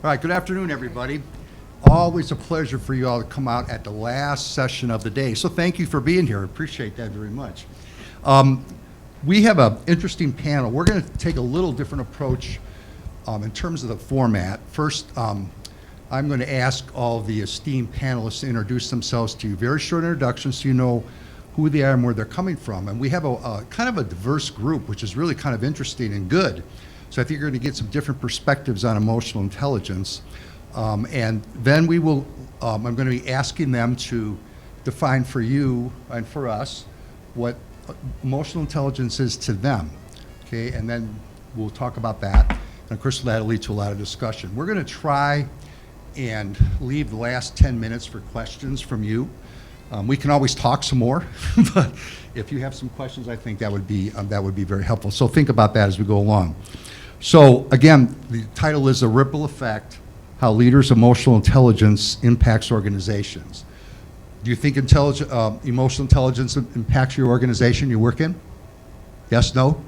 All right, good afternoon, everybody. Always a pleasure for you all to come out at the last session of the day. So thank you for being here. Appreciate that very much. We have an interesting panel. We're going to take a little different approach in terms of the format. First, I'm going to ask all the esteemed panelists to introduce themselves to you. Very short introductions so you know who they are and where they're coming from. And we have a kind of a diverse group, which is really kind of interesting and good. So I think you're going to get some different perspectives on emotional intelligence. And then we will, I'm going to be asking them to define for you and for us what emotional intelligence is to them. Okay, and then we'll talk about that. And of course, that'll lead to a lot of discussion. We're going to try and leave the last 10 minutes for questions from you. We can always talk some more, but if you have some questions, I think that would be very helpful. So think about that as we go along. So again, the title is A Ripple Effect, How Leaders' Emotional Intelligence Impacts Organizations. Do you think emotional intelligence impacts your organization you work in? Yes, no?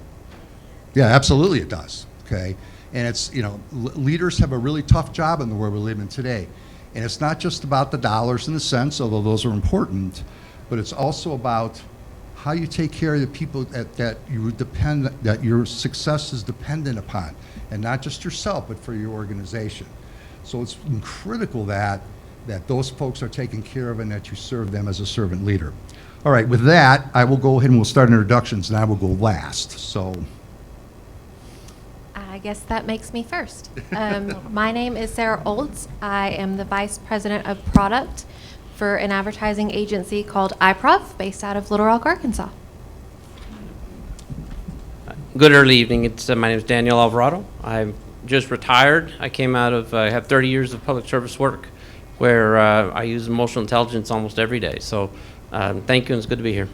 Yeah, absolutely it does, okay? And it's, leaders have a really tough job in the world we live in today. And it's not just about the dollars and the cents, although those are important, but it's also about how you take care of the people that your success is dependent upon, and not just yourself, but for your organization. So it's critical that those folks are taken care of and that you serve them as a servant leader. All right, with that, I will go ahead and we'll start introductions, and I will go last. So I guess that makes me first. My name is Sarah Olds. I am the Vice President of Product for an advertising agency called iProf, based out of Little Rock, Arkansas. Good early evening. My name is Daniel Alvarado. I'm just retired. I have 30 years of public service work where I use emotional intelligence almost every day. So thank you, and it's good to be here.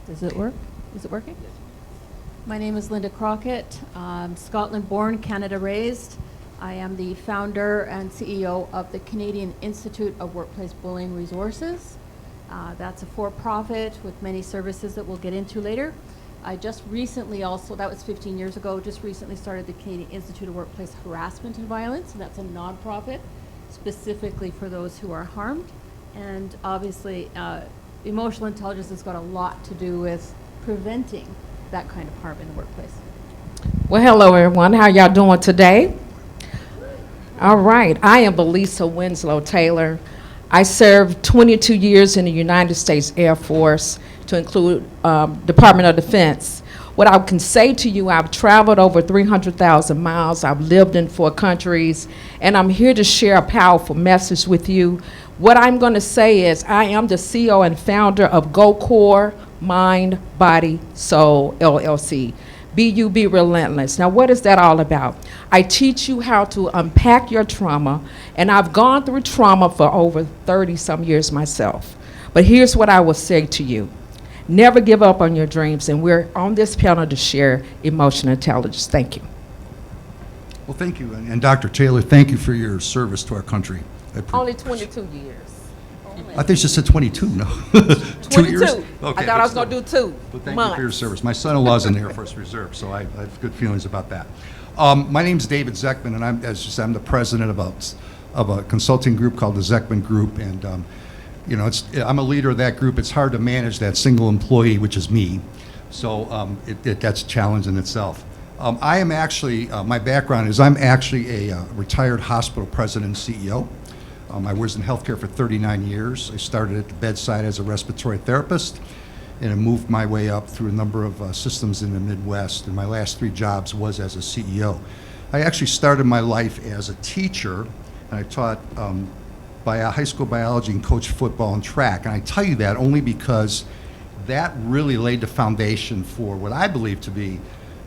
Does it work? Is it working? My name is Linda Crockett. Scotland born, Canada raised. I am the founder and CEO of the Canadian Institute of Workplace Bullying Resources. That's a for-profit with many services that we'll get into later. I just recently also, that was 15 years ago, just recently started the Canadian Institute of Workplace Harassment and Violence, and that's a nonprofit specifically for those who are harmed. And obviously, emotional intelligence has got a lot to do with preventing that kind of harm in the workplace. Well, hello everyone. How y'all doing today? All right. I am Belisa Winslow Taylor. I served 22 years in the United States Air Force, to include Department of Defense. What I can say to you, I've traveled over 300,000 miles. I've lived in 4 countries, and I'm here to share a powerful message with you. What I'm going to say is I am the CEO and founder of GoCore Mind, Body, Soul, LLC. Be relentless. Now, what is that all about? I teach you how to unpack your trauma, and I've gone through trauma for over 30-some years myself. But here's what I will say to you. Never give up on your dreams, and we're on this panel to share emotional intelligence. Thank you. well, thank you. And Dr. Taylor, thank you for your service to our country. Only 22 years. I think she said 22, no? 2 years? 22. Okay, I thought I was going to do 2 Well, thank months. you for your service. My son-in-law's in the Air Force Reserve, so I have good feelings about that. My name's David Zeckman, and I'm the president of a consulting group called the Zeckman Group, and I'm a leader of that group. It's hard to manage that single employee, which is me, so that's a challenge in itself. I am actually, my background is I'm actually a retired hospital president and CEO. I was in healthcare for 39 years. I started at the bedside as a respiratory therapist, and I moved my way up through a number of systems in the Midwest, and my last 3 jobs was as a CEO. I actually started my life as a teacher, and I taught high school biology and coached football and track. And I tell you that only because that really laid the foundation for what I believe to be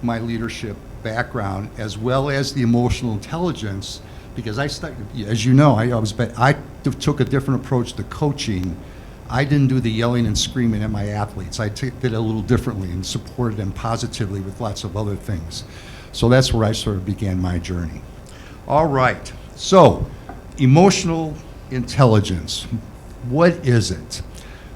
my leadership background, as well as the emotional intelligence, because as you know, I took a different approach to coaching. I didn't do the yelling and screaming at my athletes. I did it a little differently and supported them positively with lots of other things. So that's where I sort of began my journey. All right, so emotional intelligence, what is it?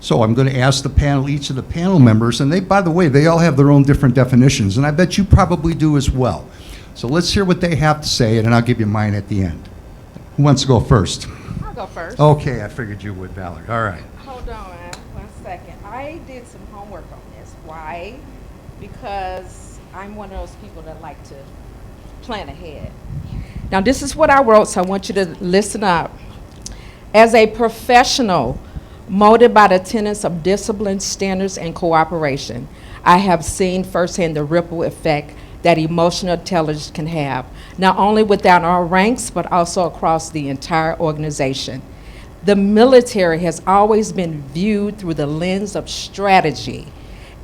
So I'm going to ask each of the panel members, and by the way, they all have their own different definitions, and I bet you probably do as well. So let's hear what they have to say, and then I'll give you mine at the end. Who wants to go first? I'll go first. Okay, I figured you would, Valerie. All right. Hold on 1 second. I did some homework on this. Why? Because I'm one of those people that like to plan ahead. Now, this is what I wrote, so I want you to listen up. As a professional, molded by the tenets of discipline, standards, and cooperation, I have seen firsthand the ripple effect that emotional intelligence can have, not only within our ranks, but also across the entire organization. The military has always been viewed through the lens of strategy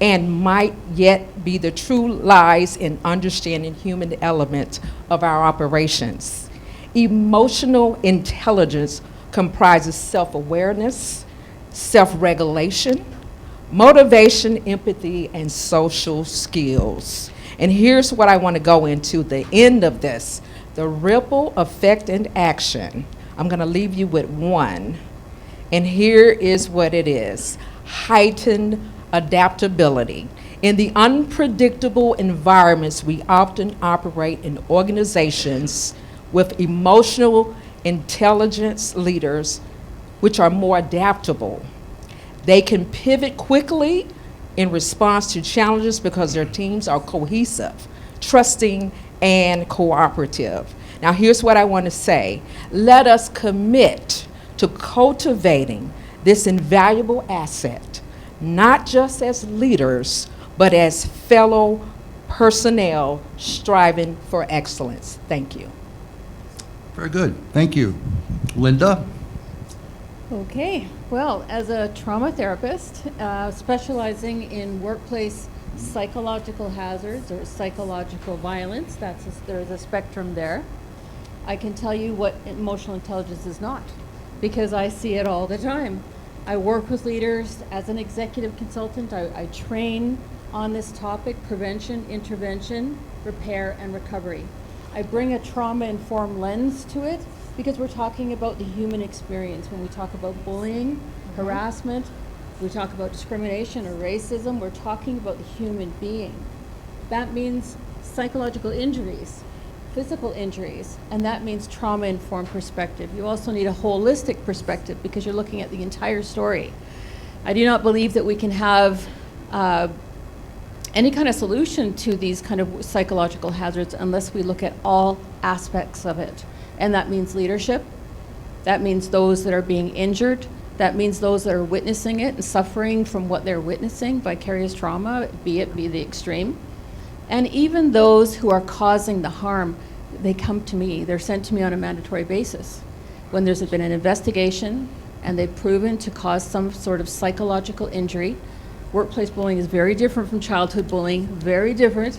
and might yet be the true lies in understanding human element of our operations. Emotional intelligence comprises self-awareness, self-regulation, motivation, empathy, and social skills. And here's what I want to go into, the end of this, the ripple effect and action. I'm going to leave you with one. And here is what it is: heightened adaptability. In the unpredictable environments we often operate in, organizations with emotional intelligence leaders, which are more adaptable. They can pivot quickly in response to challenges because their teams are cohesive, trusting, and cooperative. Now, here's what I want to say. Let us commit to cultivating this invaluable asset, not just as leaders, but as fellow personnel striving for excellence. Thank you. Very good. Thank you. Linda? Okay, well, as a trauma therapist, specializing in workplace psychological hazards or psychological violence, there's a spectrum there. I can tell you what emotional intelligence is not, because I see it all the time. I work with leaders as an executive consultant. I train on this topic: prevention, intervention, repair, and recovery. I bring a trauma-informed lens to it because we're talking about the human experience. When we talk about bullying, harassment, we talk about discrimination or racism, we're talking about the human being. That means psychological injuries, physical injuries, and that means trauma-informed perspective. You also need a holistic perspective because you're looking at the entire story. I do not believe that we can have any kind of solution to these kind of psychological hazards unless we look at all aspects of it. And that means leadership, that means those that are being injured, that means those that are witnessing it and suffering from what they're witnessing, vicarious trauma, be the extreme. And even those who are causing the harm, they come to me, they're sent to me on a mandatory basis. When there's been an investigation and they've proven to cause some sort of psychological injury. Workplace bullying is very different from childhood bullying, very different.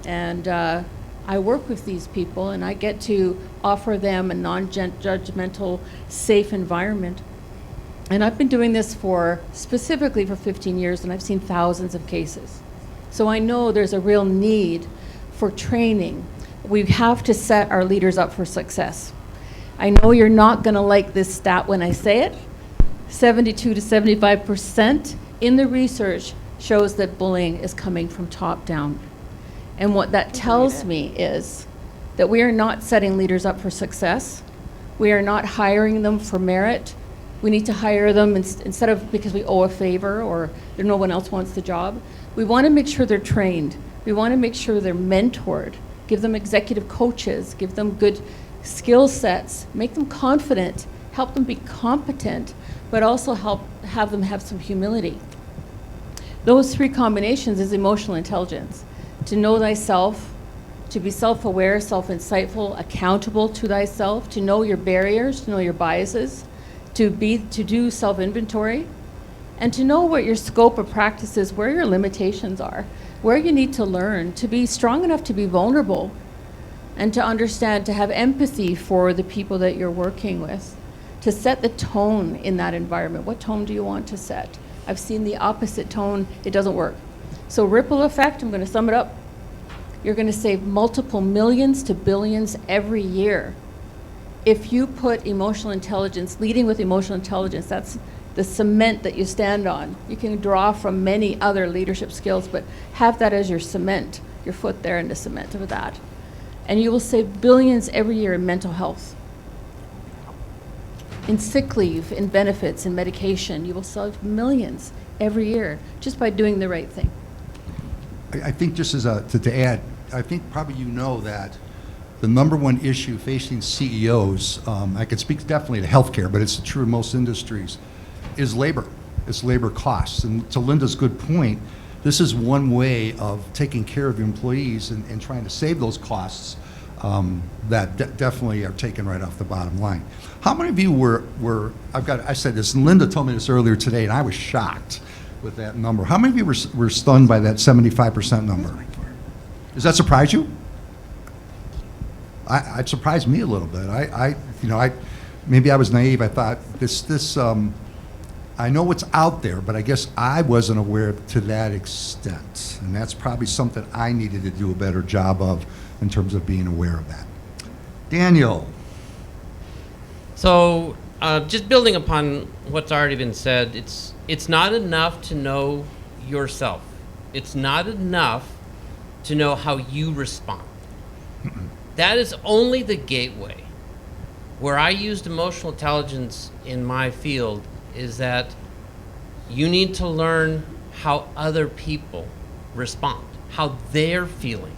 And I work with these people and I get to offer them a non-judgmental, safe environment. And I've been doing this specifically for 15 years, and I've seen thousands of cases. So I know there's a real need for training. We have to set our leaders up for success. I know you're not gonna like this stat when I say it. 72 to 75% in the research shows that bullying is coming from top down. And what that tells me is that we are not setting leaders up for success. We are not hiring them for merit. We need to hire them instead of because we owe a favor or no one else wants the job. We want to make sure they're trained. We want to make sure they're mentored, give them executive coaches, give them good skill sets, make them confident, help them be competent, but also have them have some humility. Those three combinations is emotional intelligence. To know thyself, to be self-aware, self-insightful, accountable to thyself, to know your barriers, to know your biases, to do self-inventory, and to know what your scope of practice is, where your limitations are, where you need to learn, to be strong enough to be vulnerable, and to understand, to have empathy for the people that you're working with, to set the tone in that environment. What tone do you want to set? I've seen the opposite tone, it doesn't work. So ripple effect, I'm going to sum it up. You're going to save multiple millions to billions every year. If you put emotional intelligence, leading with emotional intelligence, that's the cement that you stand on. You can draw from many other leadership skills, but have that as your cement, your foot there in the cement of that. And you will save billions every year in mental health. In sick leave, in benefits, in medication, you will save millions every year just by doing the right thing. I think just as to add, I think probably you know that the number one issue facing CEOs, I could speak definitely to healthcare, but it's true in most industries, is labor. It's labor costs. And to Linda's good point, this is one way of taking care of your employees and trying to save those costs that definitely are taken right off the bottom line. How many of you I said this, and Linda told me this earlier today, and I was shocked with that number. How many of you were stunned by that 75% number? Does that surprise you? It surprised me a little bit. Maybe I was naive. I thought I know what's out there, but I guess I wasn't aware to that extent. And that's probably something I needed to do a better job of in terms of being aware of that. Daniel. So, just building upon what's already been said, it's not enough to know yourself. It's not enough to know how you respond. That is only the gateway. Where I used emotional intelligence in my field is that you need to learn how other people respond, how they're feeling.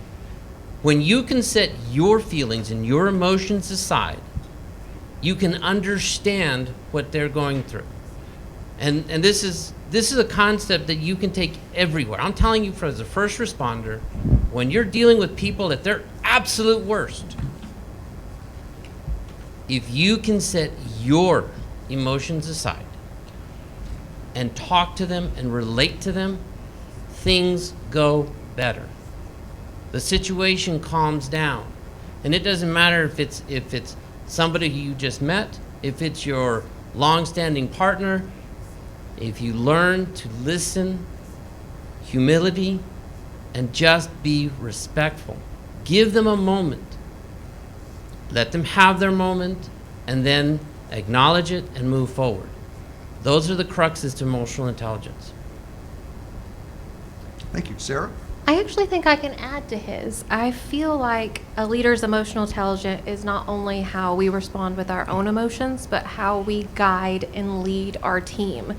When you can set your feelings and your emotions aside, you can understand what they're going through. And this is a concept that you can take everywhere. I'm telling you, as a first responder, when you're dealing with people at their absolute worst, if you can set your emotions aside and talk to them and relate to them, things go better. The situation calms down. And it doesn't matter if it's somebody who you just met, if it's your long-standing partner. If you learn to listen, humility, and just be respectful, give them a moment. Let them have their moment, and then acknowledge it and move forward. Those are the cruxes to emotional intelligence. Thank you. Sarah? I actually think I can add to his. I feel like a leader's emotional intelligence is not only how we respond with our own emotions, but how we guide and lead our team.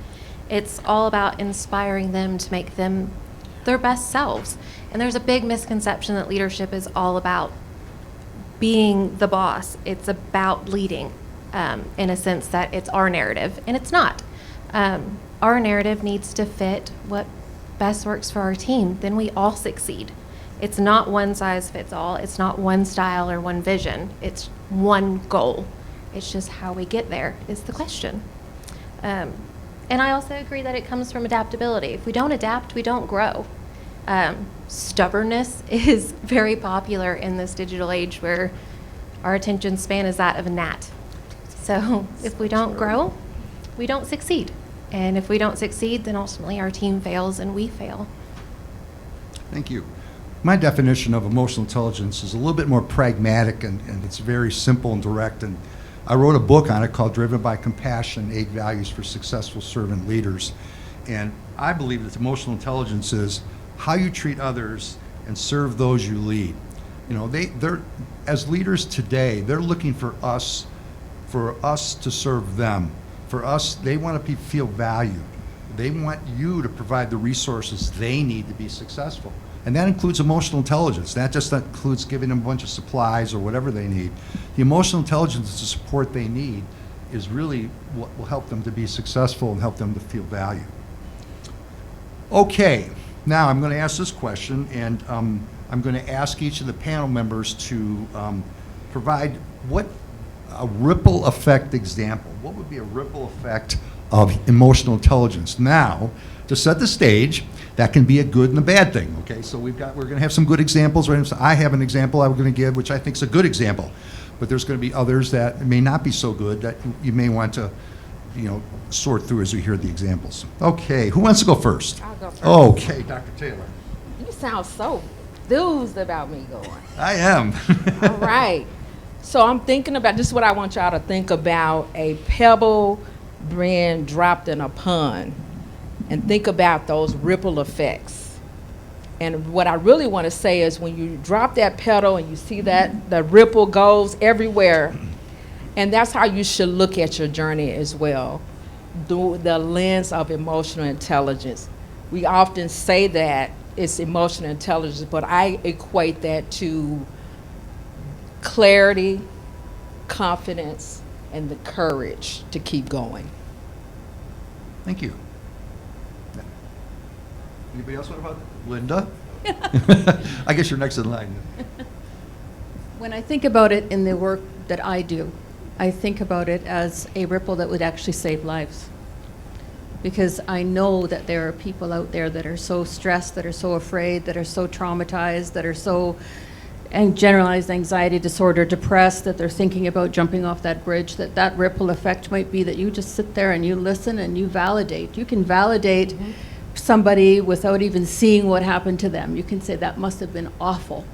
It's all about inspiring them to make them their best selves. And there's a big misconception that leadership is all about being the boss. It's about leading, in a sense that it's our narrative, and it's not. Our narrative needs to fit what best works for our team. Then we all succeed. It's not one size fits all. It's not one style or one vision. It's one goal. It's just how we get there is the question. And I also agree that it comes from adaptability. If we don't adapt, we don't grow. Stubbornness is very popular in this digital age where our attention span is that of a gnat. So if we don't grow, we don't succeed. And if we don't succeed, then ultimately our team fails and we fail. Thank you. My definition of emotional intelligence is a little bit more pragmatic, and it's very simple and direct. And I wrote a book on it called Driven by Compassion, 8 Values for Successful Servant Leaders. And I believe that emotional intelligence is how you treat others and serve those you lead. You know, they're as leaders today, they're looking for us to serve them. For us, they want to feel valued. They want you to provide the resources they need to be successful. And that includes emotional intelligence. That just includes giving them a bunch of supplies or whatever they need. The emotional intelligence, the support they need, is really what will help them to be successful and help them to feel valued. Okay, now I'm going to ask this question, and I'm going to ask each of the panel members to provide a ripple effect example. What would be a ripple effect of emotional intelligence? Now, to set the stage, that can be a good and a bad thing, okay? So we're going to have some good examples. Right? I have an example I'm going to give, which I think is a good example, but there's going to be others that may not be so good that you may want to, sort through as we hear the examples. Okay, who wants to go first? I'll go first. Okay, Dr. Taylor. You sound so enthused about me going. I am. All right. So I'm thinking about, this is what I want y'all to think about, a pebble being dropped in a pond. And think about those ripple effects. And what I really want to say is when you drop that pedal and you see that the ripple goes everywhere, and that's how you should look at your journey as well, through the lens of emotional intelligence. We often say that it's emotional intelligence, but I equate that to clarity, confidence, and the courage to keep going. Thank you. Anybody else want to? Linda? I guess you're next in line. When I think about it in the work that I do, I think about it as a ripple that would actually save lives. Because I know that there are people out there that are so stressed, that are so afraid, that are so traumatized, that are so and generalized anxiety disorder, depressed, that they're thinking about jumping off that bridge, that ripple effect might be that you just sit there and you listen and you validate. You can validate somebody without even seeing what happened to them. You can say, that must have been awful.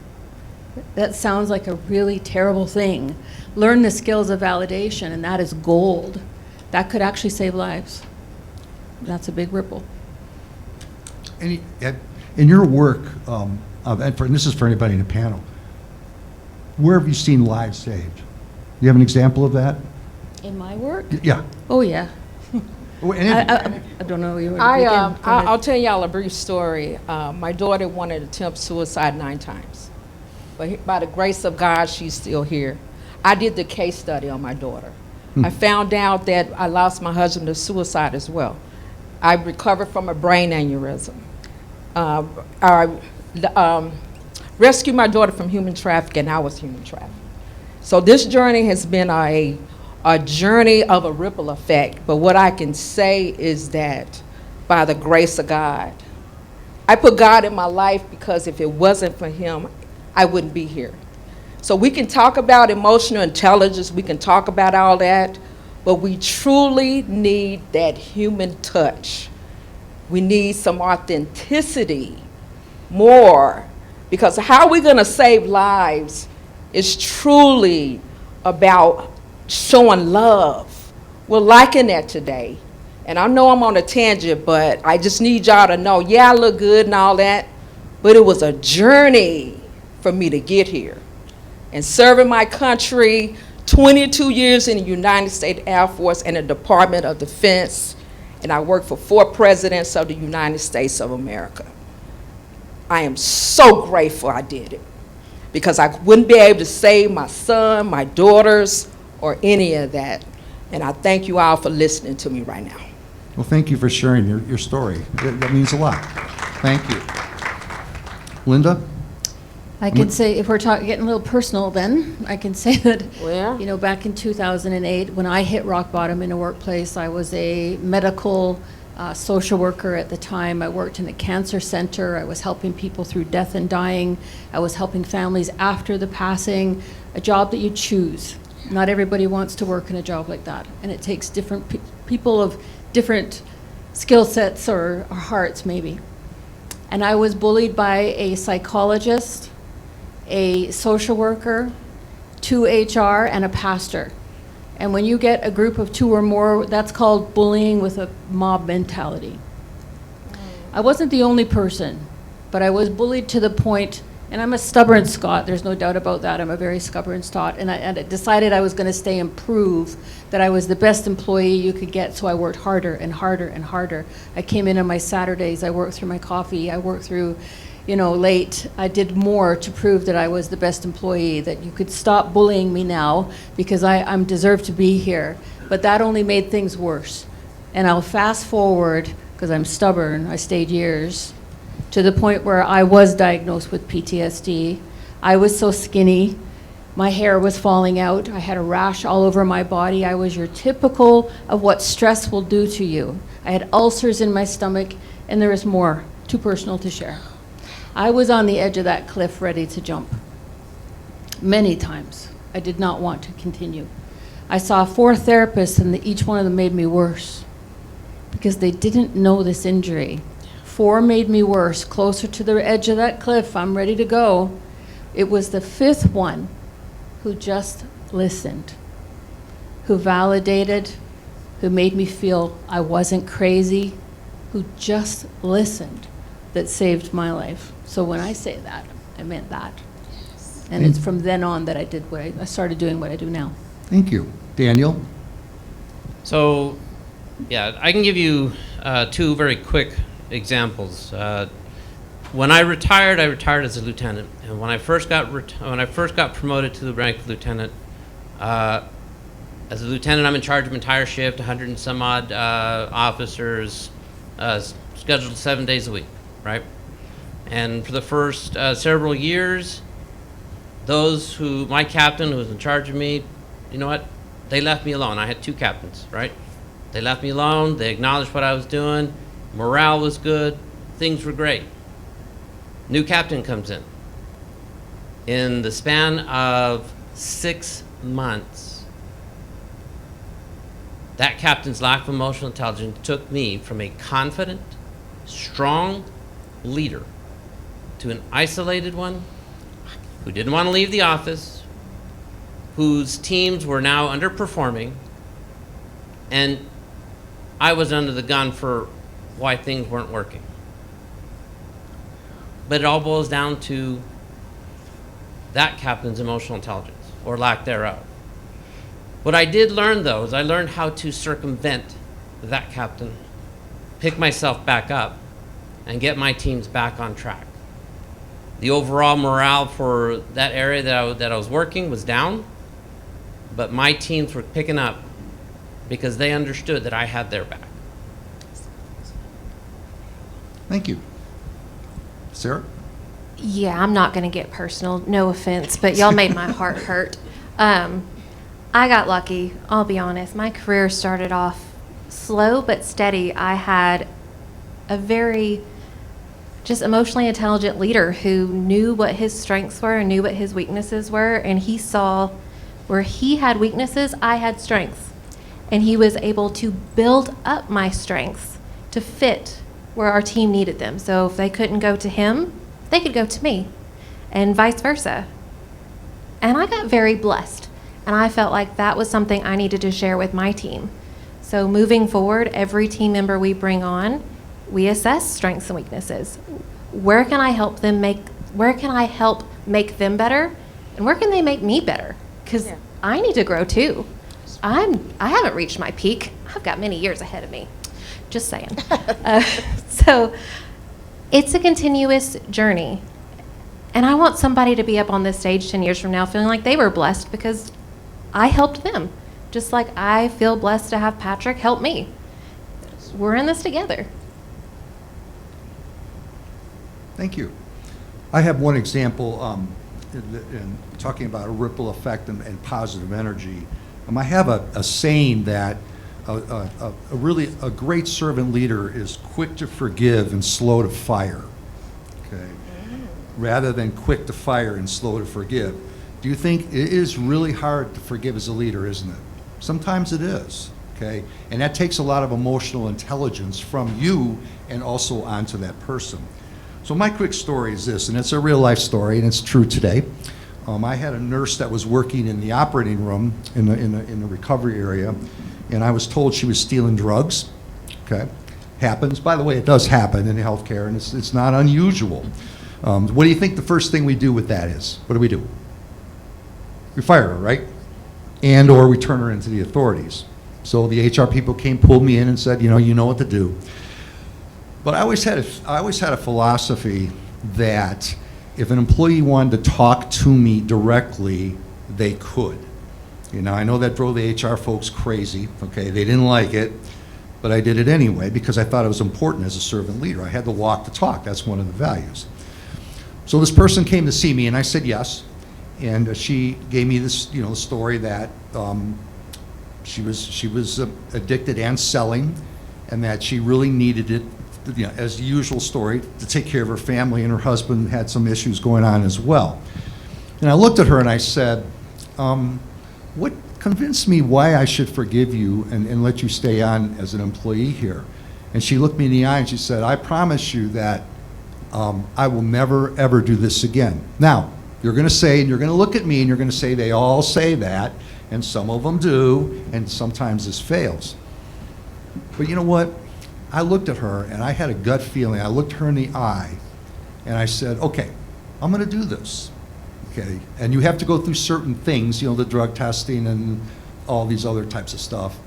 That sounds like a really terrible thing. Learn the skills of validation, and that is gold. That could actually save lives. That's a big ripple. In your work, and this is for anybody in the panel, where have you seen lives saved? Do you have an example of that? In my work? Yeah. Oh, yeah. And I don't know. I'll tell y'all a brief story. My daughter wanted to attempt suicide 9 times. But by the grace of God, she's still here. I did the case study on my daughter. I found out that I lost my husband to suicide as well. I recovered from a brain aneurysm. I rescued my daughter from human trafficking. I was human trafficked. So this journey has been a journey of a ripple effect. But what I can say is that by the grace of God, I put God in my life because if it wasn't for him, I wouldn't be here. So we can talk about emotional intelligence, we can talk about all that, but we truly need that human touch. We need some authenticity more, because how we're going to save lives is truly about showing love. We're liking that today. And I know I'm on a tangent, but I just need y'all to know, yeah, I look good and all that, but it was a journey for me to get here. And serving my country, 22 years in the United States Air Force and the Department of Defense, and I worked for 4 presidents of the United States of America. I am so grateful I did it, because I wouldn't be able to save my son, my daughters, or any of that. And I thank you all for listening to me right now. well, thank you for sharing your story. That means a lot. Thank you. Linda? I can say, if we're getting a little personal then, I can say that, Well, you know, back in 2008, when I hit rock bottom in a workplace, I was a medical social worker at the time. I worked in a cancer center. I was helping people through death and dying. I was helping families after the passing, a job that you choose. Not everybody wants to work in a job like that, and it takes different people of different skill sets or hearts maybe. And I was bullied by a psychologist, a social worker, 2 HR, and a pastor. And when you get a group of 2 or more, that's called bullying with a mob mentality. I wasn't the only person, but I was bullied to the point, and I'm a stubborn Scot, there's no doubt about that. I'm a very stubborn Scot, and I decided I was going to stay and prove that I was the best employee you could get, so I worked harder and harder and harder. I came in on my Saturdays, I worked through my coffee, I worked through, you know, late. I did more to prove that I was the best employee, that you could stop bullying me now because I'm deserved to be here. But that only made things worse. And I'll fast forward, because I'm stubborn, I stayed years, to the point where I was diagnosed with PTSD. I was so skinny, my hair was falling out, I had a rash all over my body. I was your typical of what stress will do to you. I had ulcers in my stomach, and there is more, too personal to share. I was on the edge of that cliff ready to jump. Many times. I did not want to continue. I saw 4 therapists, and each one of them made me worse because they didn't know this injury. 4 made me worse, closer to the edge of that cliff. I'm ready to go. It was the 5th one who just listened, who validated, who made me feel I wasn't crazy, who just listened. that saved my life. So when I say that, I meant that. And it's from then on that I started doing what I do now. Thank you. Daniel? So, yeah, I can give you two very quick examples. When I retired as a lieutenant, and when I first got promoted to the rank of lieutenant, as a lieutenant, I'm in charge of an entire shift, 100 and some odd officers, scheduled 7 days a week, right? And for the first several years, my captain who was in charge of me, you know what? They left me alone. I had two captains, right? They left me alone. They acknowledged what I was doing. Morale was good. Things were great. New captain comes in. In the span of 6 months, that captain's lack of emotional intelligence took me from a confident, strong leader to an isolated one who didn't want to leave the office, whose teams were now underperforming, and I was under the gun for why things weren't working. But it all boils down to that captain's emotional intelligence, or lack thereof. What I did learn, though, is I learned how to circumvent that captain, pick myself back up, and get my teams back on track. The overall morale for that area that I was working was down, but my teams were picking up because they understood that I had their back. Thank you. Sarah? Yeah, I'm not going to get personal, no offense, but y'all made my heart hurt. I got lucky, I'll be honest. My career started off slow but steady. I had a very just emotionally intelligent leader who knew what his strengths were and knew what his weaknesses were, and he saw where he had weaknesses, I had strengths. And he was able to build up my strengths to fit where our team needed them. So if they couldn't go to him, they could go to me, and vice versa. And I got very blessed, and I felt like that was something I needed to share with my team. So moving forward, every team member we bring on, we assess strengths and weaknesses. Where can I help make them better, and where can they make me better? Because I need to grow too. I haven't reached my peak. I've got many years ahead of me. Just saying. So it's a continuous journey. And I want somebody to be up on this stage 10 years from now feeling like they were blessed because I helped them. Just like I feel blessed to have Patrick help me. We're in this together. Thank you. I have one example in talking about a ripple effect and positive energy. I have a saying that a great servant leader is quick to forgive and slow to fire, okay? Rather than quick to fire and slow to forgive. Do you think it is really hard to forgive as a leader, isn't it? Sometimes it is, okay? And that takes a lot of emotional intelligence from you and also onto that person. So my quick story is this, and it's a real life story, and it's true today. I had a nurse that was working in the operating room in the recovery area, and I was told she was stealing drugs. Okay, happens. By the way, it does happen in healthcare, and it's not unusual. What do you think the first thing we do with that is? What do? We fire her, right? And or we turn her into the authorities. So the HR people came, pulled me in, and said, you know what to do. But I always had a philosophy that if an employee wanted to talk to me directly, they could. I know that drove the HR folks crazy, okay? They didn't like it, but I did it anyway because I thought it was important as a servant leader. I had to walk the talk. That's one of the values. So this person came to see me, and I said yes. And she gave me this, story that she was addicted and selling, and that she really needed it, as the usual story, to take care of her family, and her husband had some issues going on as well. And I looked at her and I said, what convinced me why I should forgive you and let you stay on as an employee here? And she looked me in the eye and she said, I promise you that I will never, ever do this again. Now, you're going to say, and you're going to look at me and you're going to say, they all say that, and some of them do, and sometimes this fails. But you know what? I looked at her and I had a gut feeling. I looked her in the eye and I said, okay, I'm going to do this. Okay, and you have to go through certain things, the drug testing and all these other types of stuff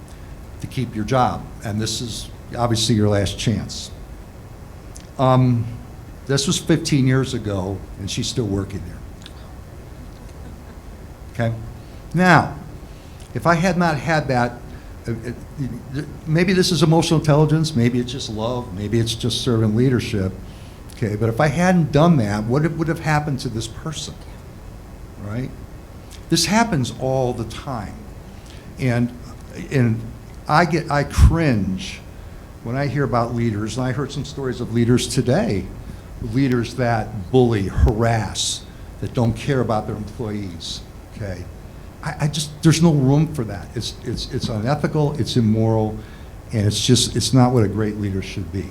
to keep your job. And this is obviously your last chance. This was 15 years ago, and she's still working there. Okay? Now, if I had not had that, maybe this is emotional intelligence, maybe it's just love, maybe it's just servant leadership. Okay, but if I hadn't done that, what would have happened to this person? Right? This happens all the time. And I cringe when I hear about leaders, and I heard some stories of leaders today, leaders that bully, harass, that don't care about their employees. Okay? I just, there's no room for that. It's unethical, it's immoral, and it's not what a great leader should be.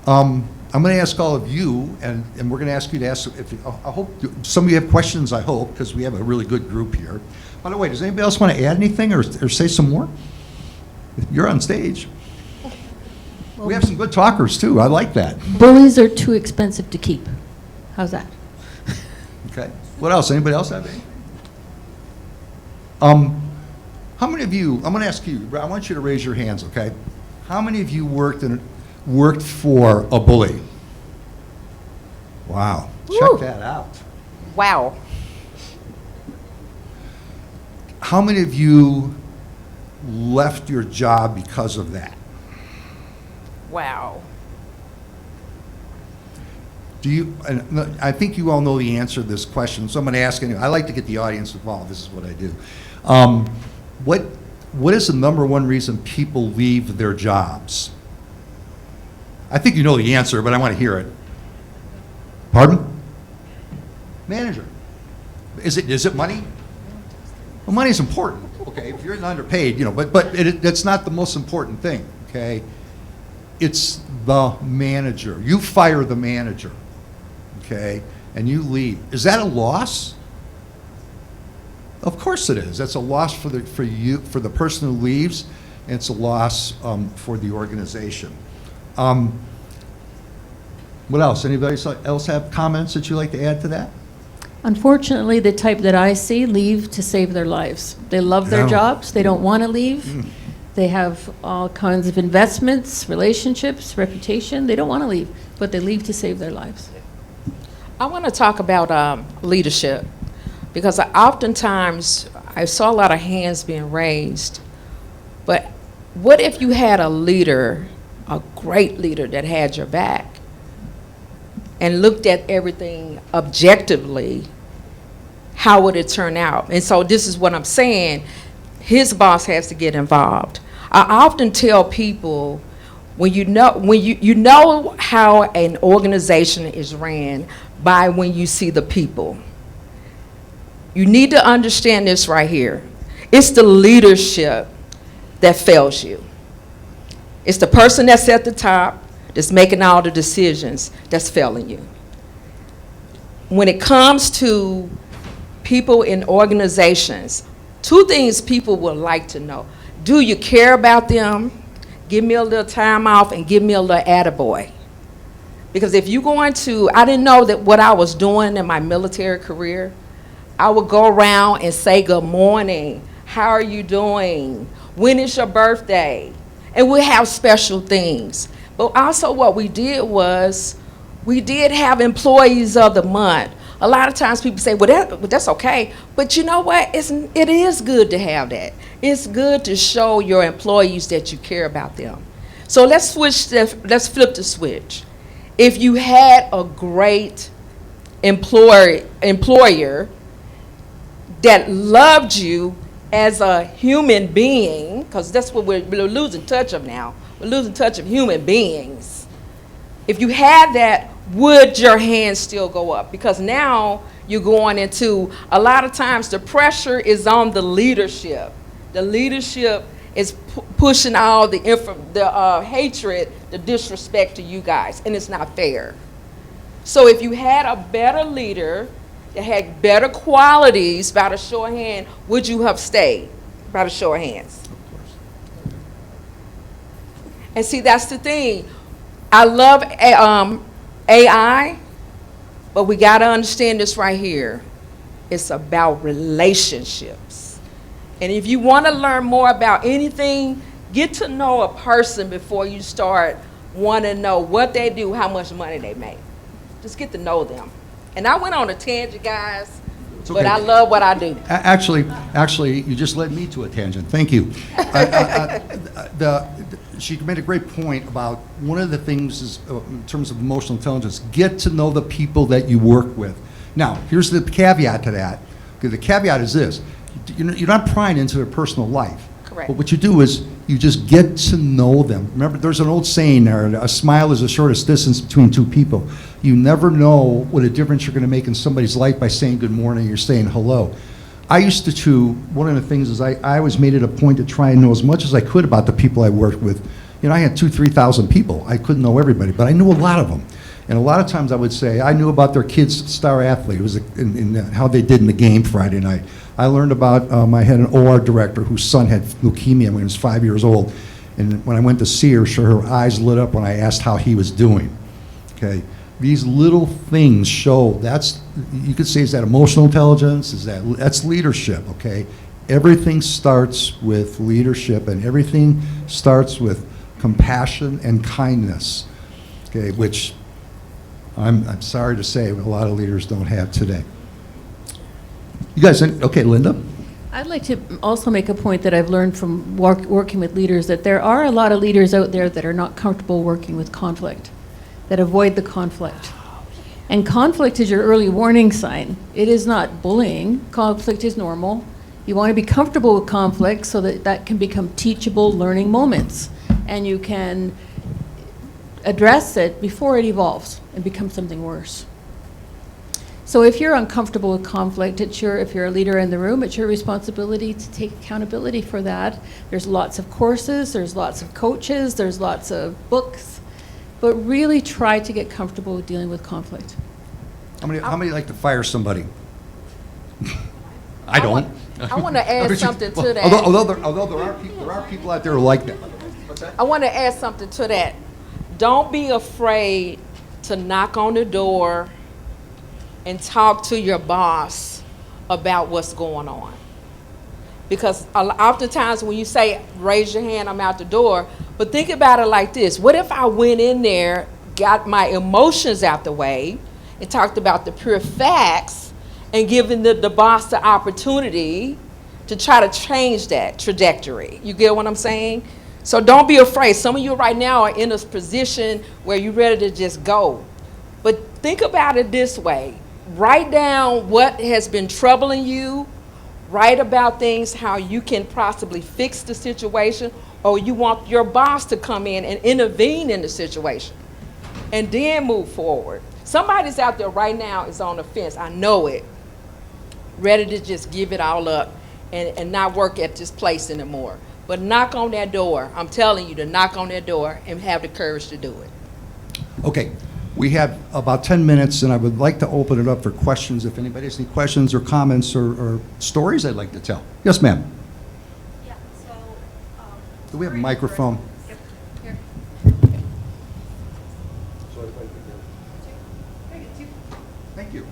I'm going to ask all of you, and we're going to ask you to ask, I hope, some of you have questions, I hope, because we have a really good group here. By the way, does anybody else want to add anything or say some more? You're on stage. We have some good talkers, too. I like that. Bullies are too expensive to keep. How's that? Okay. What else? Anybody else have anything? How many of you, I'm going to ask you, I want you to raise your hands, okay? How many of you worked for a bully? Wow. Woo. Check that out. Wow. How many of you left your job because of that? Wow. Do you, and I think you all know the answer to this question, so I'm going to ask anyway. I like to get the audience involved. This is what I do. What is the number one reason people leave their jobs? I think you know the answer, but I want to hear it. Pardon? Manager. Is it money? Well, money's important, okay? If you're underpaid, but that's not the most important thing, okay? It's the manager. You fire the manager, okay, and you leave. Is that a loss? Of course it is. That's a loss for the person who leaves, and it's a loss for the organization. What else? Anybody else have comments that you'd like to add to that? Unfortunately, the type that I see leave to save their lives. They love their Yeah. jobs. They don't want to leave. They have all kinds of investments, relationships, reputation. They don't want to leave, but they leave to save their lives. I want to talk about leadership, because oftentimes I saw a lot of hands being raised, but what if you had a leader, a great leader that had your back and looked at everything objectively? How would it turn out? And so this is what I'm saying. His boss has to get involved. I often tell people, when you know how an organization is ran by when you see the people. You need to understand this right here. It's the leadership that fails you. It's the person that's at the top that's making all the decisions that's failing you. When it comes to people in organizations, two things people would like to know. Do you care about them? Give me a little time off and give me a little attaboy. Because if you're going to, I didn't know that what I was doing in my military career, I would go around and say good morning, how are you doing? When is your birthday? And we have special things. But also what we did was, we did have employees of the month. A lot of times people say, well, that's okay. But you know what? It is good to have that. It's good to show your employees that you care about them. So let's flip the switch. If you had a great employer that loved you as a human being, because that's what we're losing touch of now. We're losing touch of human beings. If you had that, would your hands still go up? Because now you're going into, a lot of times the pressure is on the leadership. The leadership is pushing all the hatred, the disrespect to you guys, and it's not fair. So if you had a better leader that had better qualities, by the show of hand, would you have stayed? By the show of hands. And see, that's the thing. I love AI, but we got to understand this right here. It's about relationships. And if you want to learn more about anything, get to know a person before you start wanting to know what they do, how much money they make. Just get to know them. And I went on a tangent, guys, It's but okay. I love what I do. Actually, you just led me to a tangent. Thank you. She made a great point about one of the things is, in terms of emotional intelligence, get to know the people that you work with. Now, here's the caveat to that. Okay, the caveat is this. You're not prying into their personal life. Correct. But what you do is you just get to know them. Remember, there's an old saying there, a smile is the shortest distance between two people. You never know what a difference you're going to make in somebody's life by saying good morning or saying hello. I used to, one of the things is I always made it a point to try and know as much as I could about the people I worked with. You know, I had 2,000-3,000 people. I couldn't know everybody, but I knew a lot of them. And a lot of times I would say, I knew about their kid's star athlete. It was in how they did in the game Friday night. I learned about, I had an OR director whose son had leukemia when he was 5 years old. And when I went to see her, her eyes lit up when I asked how he was doing. Okay? These little things show, you could say, is that emotional intelligence? That's leadership, okay? Everything starts with leadership, and everything starts with compassion and kindness, okay, which I'm sorry to say a lot of leaders don't have today. You guys, okay, Linda? I'd like to also make a point that I've learned from working with leaders, that there are a lot of leaders out there that are not comfortable working with conflict, that avoid the conflict. And conflict is your early warning sign. It is not bullying. Conflict is normal. You want to be comfortable with conflict so that that can become teachable learning moments. And you can address it before it evolves and becomes something worse. So if you're uncomfortable with conflict, if you're a leader in the room, it's your responsibility to take accountability for that. There's lots of courses, there's lots of coaches, there's lots of books, but really try to get comfortable with dealing with conflict. How many like to fire somebody? I don't. I want to add something to that. Although there are people out there who like that. What's that? I want to add something to that. Don't be afraid to knock on the door and talk to your boss about what's going on. Because oftentimes when you say, raise your hand, I'm out the door, but think about it like this. What if I went in there, got my emotions out the way, and talked about the pure facts, and given the boss the opportunity to try to change that trajectory? You get what I'm saying? So don't be afraid. Some of you right now are in a position where you're ready to just go. But think about it this way. Write down what has been troubling you. Write about things, how you can possibly fix the situation, or you want your boss to come in and intervene in the situation, and then move forward. Somebody's out there right now is on the fence, I know it, ready to just give it all up and not work at this place anymore. But knock on that door. I'm telling you to knock on that door and have the courage to do it. Okay, we have about 10 minutes, and I would like to open it up for questions. If anybody has any questions or comments or stories they'd like to tell. Yes, ma'am. Yeah, so, Do we have a microphone? Here. Thank you.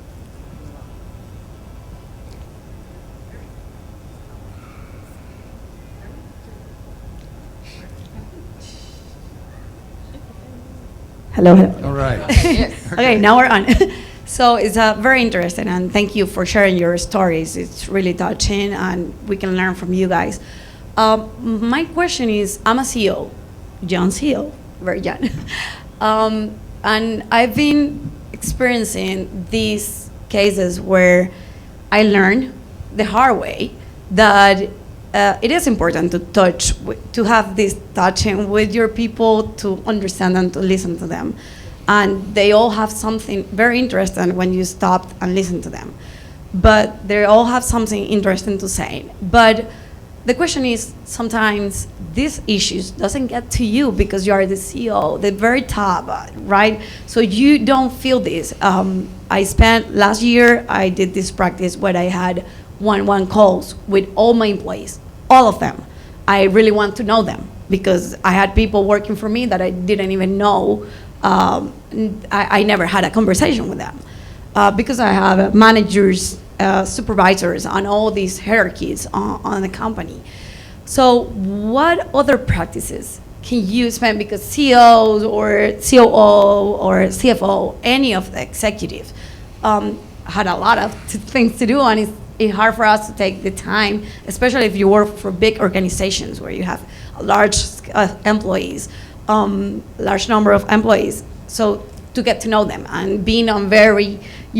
Hello, hello. All right. Okay, now we're on. So it's very interesting, and thank you for sharing your stories. It's really touching, and we can learn from you guys. My question is, I'm a CEO, young CEO, very young. And I've been experiencing these cases where I learned the hard way that it is important to have this touching with your people, to understand them, to listen to them. And they all have something very interesting when you stop and listen to them. But they all have something interesting to say. But the question is, sometimes these issues doesn't get to you because you are the CEO, the very top, right? So you don't feel this. I spent last year, I did this practice where I had one-on-one calls with all my employees, all of them. I really want to know them because I had people working for me that I didn't even know. I never had a conversation with them because I have managers, supervisors, on all these hierarchies on the company. So what other practices can you spend, because CEOs or COO or CFO, any of the executives, had a lot of things to do, and it's hard for us to take the time, especially if you work for big organizations where you have large employees, large number of employees. So to get to know them and being on very,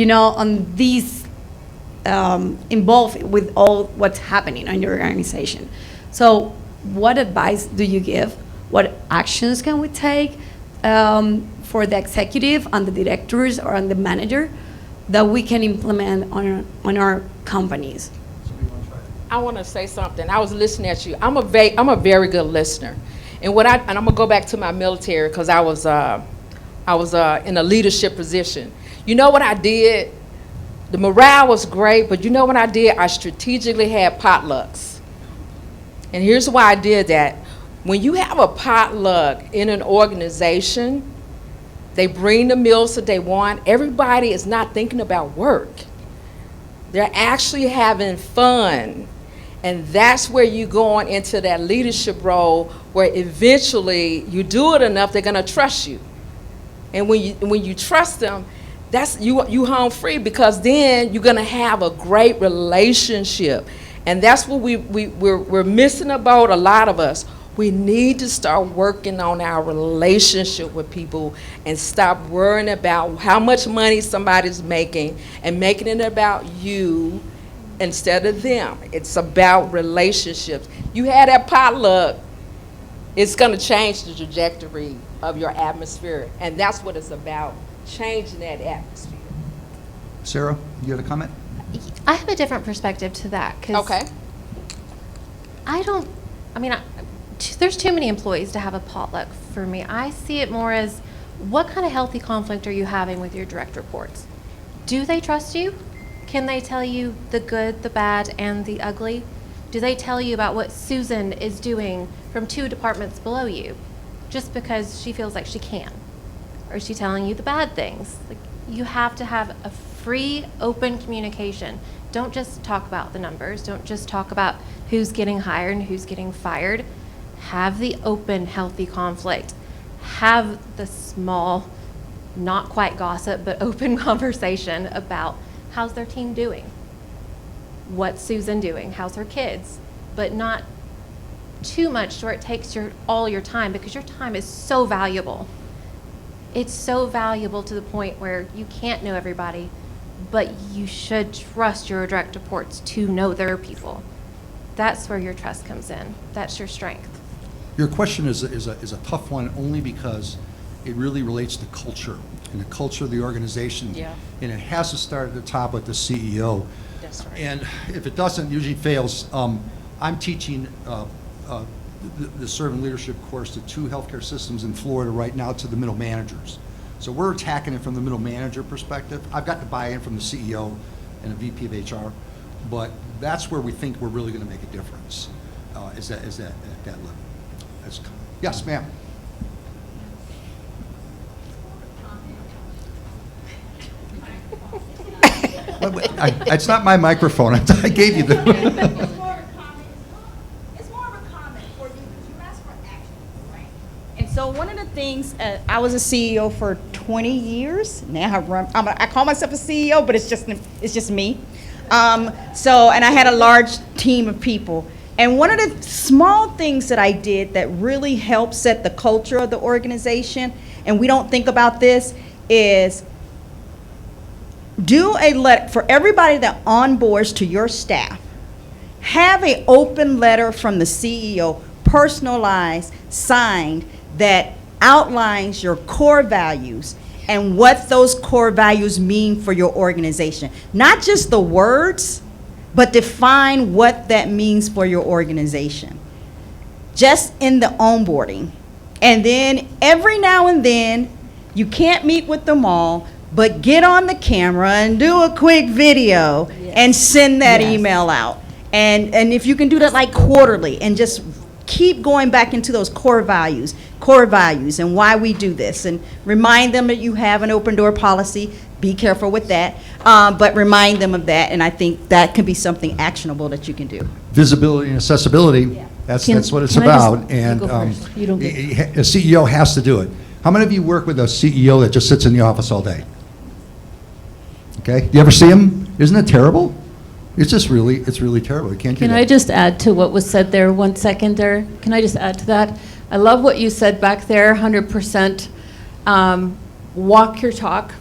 on these, involved with all what's happening on your organization. So what advice do you give? What actions can we take for the executive and the directors or on the manager that we can implement on our companies? I want to say something. I was listening at you. I'm a very good listener, and I'm gonna go back to my military because I was in a leadership position. You know what I did? The morale was great, but you know what I did? I strategically had potlucks, and here's why I did that. When you have a potluck in an organization, they bring the meals that they want. Everybody is not thinking about work. They're actually having fun. And that's where you go on into that leadership role where eventually you do it enough, they're gonna trust you. And when you trust them, that's you home free, because then you're gonna have a great relationship. And that's what we're missing about a lot of us. We need to start working on our relationship with people and stop worrying about how much money somebody's making and making it about you instead of them. It's about relationships. You had that potluck, it's going to change the trajectory of your atmosphere. And that's what it's about, changing that atmosphere. Sarah, you had a comment? I have a different perspective to that. 'Cause Okay. there's too many employees to have a potluck for me. I see it more as, what kind of healthy conflict are you having with your direct reports? Do they trust you? Can they tell you the good, the bad, and the ugly? Do they tell you about what Susan is doing from 2 departments below you just because she feels like she can? Or is she telling you the bad things? Like, you have to have a free, open communication. Don't just talk about the numbers. Don't just talk about who's getting hired and who's getting fired. Have the open, healthy conflict. Have the small, not quite gossip, but open conversation about how's their team doing? What's Susan doing? How's her kids? But not too much to where it takes all your time, because your time is so valuable. It's so valuable to the point where you can't know everybody, but you should trust your direct reports to know their people. That's where your trust comes in. That's your strength. Your question is a tough one, only because it really relates to culture and the culture of the organization. Yeah. And it has to start at the top with the CEO. That's right. And if it doesn't, usually fails. I'm teaching the servant leadership course to 2 healthcare systems in Florida right now, to the middle managers. So we're attacking it from the middle manager perspective. I've got the buy-in from the CEO and a VP of HR, but that's where we think we're really going to make a difference. Is that at that level? Yes, ma'am. It's not my microphone. I gave you the. It's more of a comment for you, because you asked for action, right? And so one of the things, I was a CEO for 20 years. Now I call myself a CEO, but it's just me. And I had a large team of people. And one of the small things that I did that really helped set the culture of the organization, and we don't think about this, is do a letter for everybody that onboards to your staff. Have an open letter from the CEO, personalized, signed, that outlines your core values and what those core values mean for your organization. Not just the words, but define what that means for your organization. Just in the onboarding. And then every now and then, you can't meet with them all, but get on the camera and do a quick video and send that email out. And if you can do that like quarterly, and just keep going back into those core values, and why we do this, and remind them that you have an open door policy. Be careful with that, but remind them of that, and I think that can be something actionable that you can do. Visibility and accessibility, that's what it's Can I just- about, and you go first. You don't get- a CEO has to do it. How many of you work with a CEO that just sits in the office all day? Okay, you ever see him? Isn't it terrible? It's really terrible. You can't do Can that. I just add to what was said there 1 second there? Can I just add to that? I love what you said back there, 100%. Walk your talk,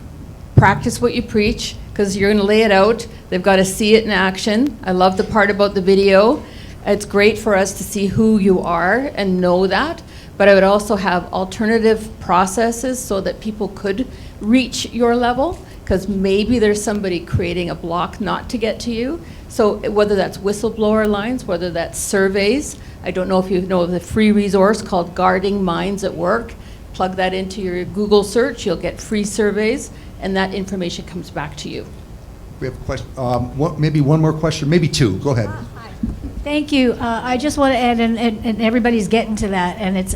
practice what you preach, because you're going to lay it out. They've got to see it in action. I love the part about the video. It's great for us to see who you are and know that, but I would also have alternative processes so that people could reach your level, because maybe there's somebody creating a block not to get to you. So whether that's whistleblower lines, whether that's surveys, I don't know if you know of the free resource called Guarding Minds at Work. Plug that into your Google search, you'll get free surveys, and that information comes back to you. We have a question, maybe one more question, maybe two. Go ahead. Thank you. I just want to add, and everybody's getting to that, and it's,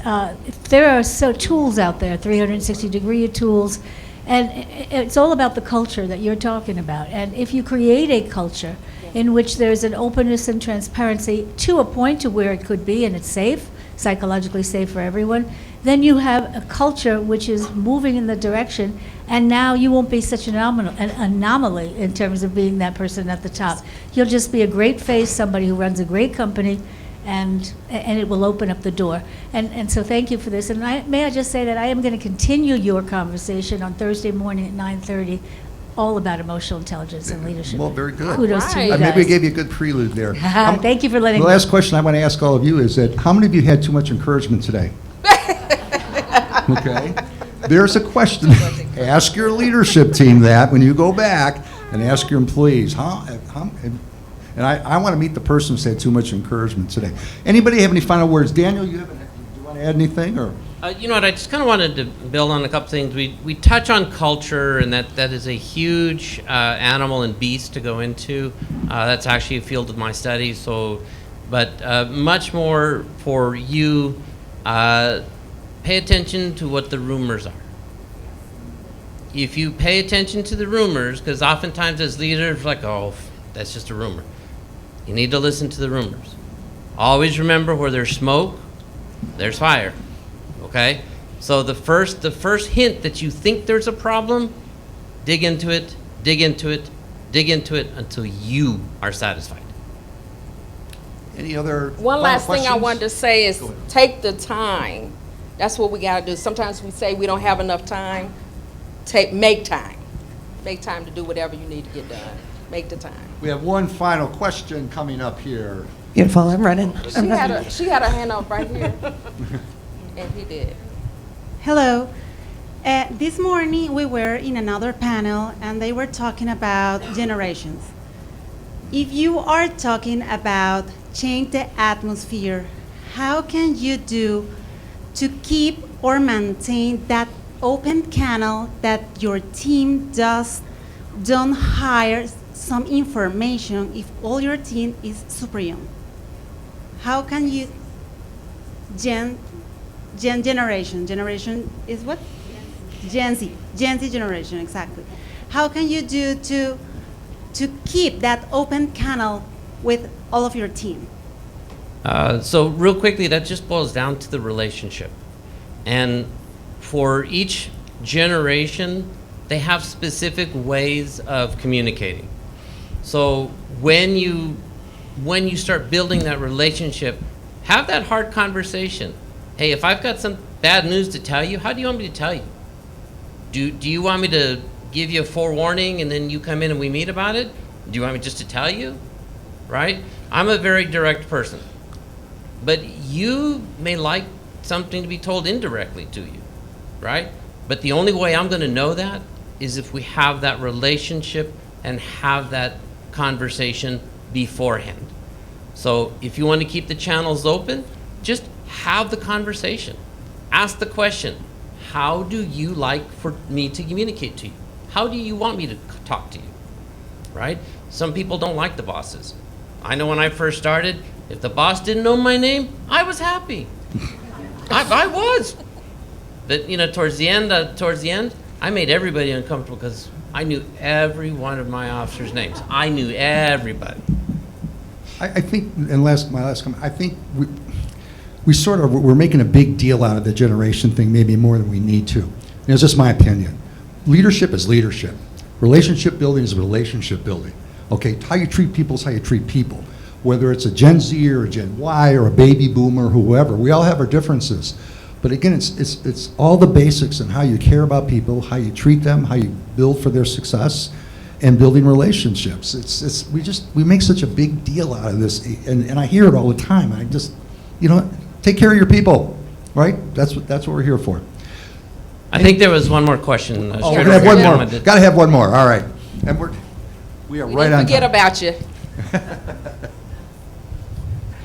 there are tools out there, 360-degree tools, and it's all about the culture that you're talking about. And if you create a culture in which there's an openness and transparency to a point to where it could be, and it's safe, psychologically safe for everyone, then you have a culture which is moving in the direction, and now you won't be such an anomaly in terms of being that person at the top. You'll just be a great face, somebody who runs a great company, and it will open up the door. And so thank you for this. And may I just say that I am going to continue your conversation on Thursday morning at 9:30, all about emotional intelligence and leadership. Well, very good. Kudos to you Right. guys. Maybe I gave you a good prelude there. Thank you for letting The me. last question I want to ask all of you is that, how many of you had too much encouragement today? Okay? There's a question. Ask your leadership team that when you go back, and ask your employees, and I want to meet the person who said too much encouragement today. Anybody have any final words? Daniel, do you want to add anything, or? You know what, I just kind of wanted to build on a couple things. We touch on culture, and that is a huge animal and beast to go into. That's actually a field of my study, but much more for you, pay attention to what the rumors are. If you pay attention to the rumors, because oftentimes as leaders, like, oh, that's just a rumor. You need to listen to the rumors. Always remember, where there's smoke, there's fire. Okay? So the first hint that you think there's a problem, dig into it, dig into it, dig into it until you are satisfied. Any other One final last thing I questions? wanted to say is Go ahead. take the time. That's what we got to do. Sometimes we say we don't have enough time. Make time. Make time to do whatever you need to get done. Make the time. We have one final question coming up here. Beautiful, I'm running. She had her hand up right here, and he did. Hello. This morning we were in another panel and they were talking about generations. If you are talking about change the atmosphere, how can you do to keep or maintain that open channel that your team don't hire some information if all your team is super young? How can you generation is what? Gen Z generation, exactly. How can you do to keep that open channel with all of your team? So real quickly, that just boils down to the relationship. And for each generation, they have specific ways of communicating. So when you start building that relationship, have that hard conversation. Hey, if I've got some bad news to tell you, how do you want me to tell you? Do you want me to give you a forewarning and then you come in and we meet about it? Do you want me just to tell you? Right? I'm a very direct person. But you may like something to be told indirectly to you, right? But the only way I'm going to know that is if we have that relationship and have that conversation beforehand. So if you want to keep the channels open, just have the conversation. Ask the question, how do you like for me to communicate to you? How do you want me to talk to you, right? Some people don't like the bosses. I know when I first started, If the boss didn't know my name, I was happy. I was. But towards the end, I made everybody uncomfortable because I knew every one of my officers' names. I knew everybody. I think, and my last comment, I think we're making a big deal out of the generation thing, maybe more than we need to. And it's just my opinion. Leadership is leadership. Relationship building is relationship building. Okay, how you treat people is how you treat people. Whether it's a Gen Z or a Gen Y or a baby boomer, whoever, we all have our differences. But again, it's all the basics and how you care about people, how you treat them, how you build for their success, and building relationships. We make such a big deal out of this, and I hear it all the time. I just, take care of your people, right? That's what we're here for. I think there was one more question. Oh, we're gonna have one more. Gotta have one more. All right, and we are right on Forget time. about you.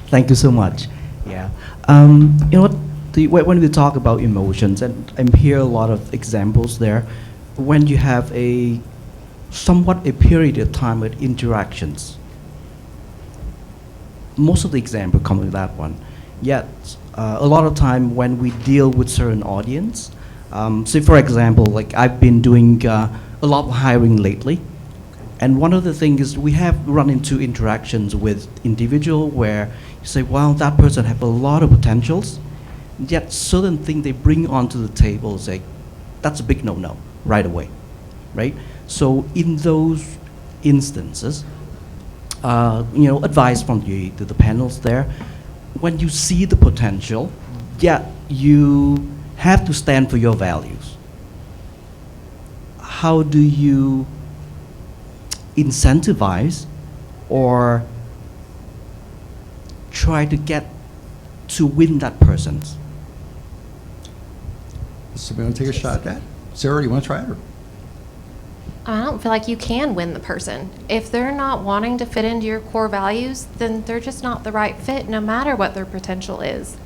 Thank you so much. Yeah. You know what? When we talk about emotions, and I hear a lot of examples there, when you have somewhat a period of time with interactions, most of the examples come with that one. Yet, a lot of time when we deal with certain audience, say for example, like I've been doing a lot of hiring lately, and one of the things is we have run into interactions with individual where you say, wow, that person have a lot of potentials, yet certain thing they bring onto the table say, that's a big no-no right away, right? So in those instances, advice from the panels there, when you see the potential, yet you have to stand for your values. How do you incentivize or try to get to win that person? Somebody want to take a shot at that? Sarah, you want to try it? Or? I don't feel like you can win the person. If they're not wanting to fit into your core values, then they're just not the right fit, no matter what their potential is.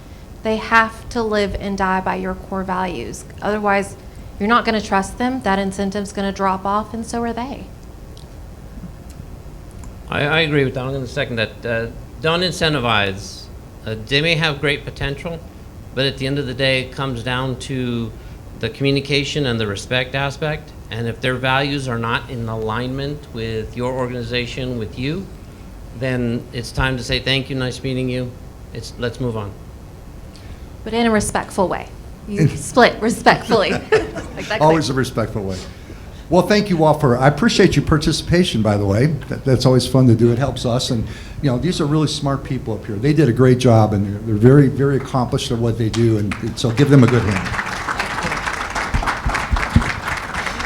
They have to live and die by your core values. Otherwise, you're not going to trust them, that incentive's going to drop off, and so are they. I agree with that. I'm going to second that. Don't incentivize. They may have great potential, but at the end of the day, it comes down to the communication and the respect aspect. And if their values are not in alignment with your organization, with you, then it's time to say thank you, nice meeting you. Let's move on. But in a respectful way. You split respectfully. Like that Always a quick. respectful way. Well, thank you all I appreciate your participation, by the way. That's always fun to do. It helps us. And, these are really smart people up here. They did a great job, and they're very, very accomplished at what they do. And so give them a good hand.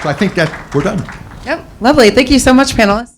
So I think that we're done. Yep, lovely. Thank you so much, panelists.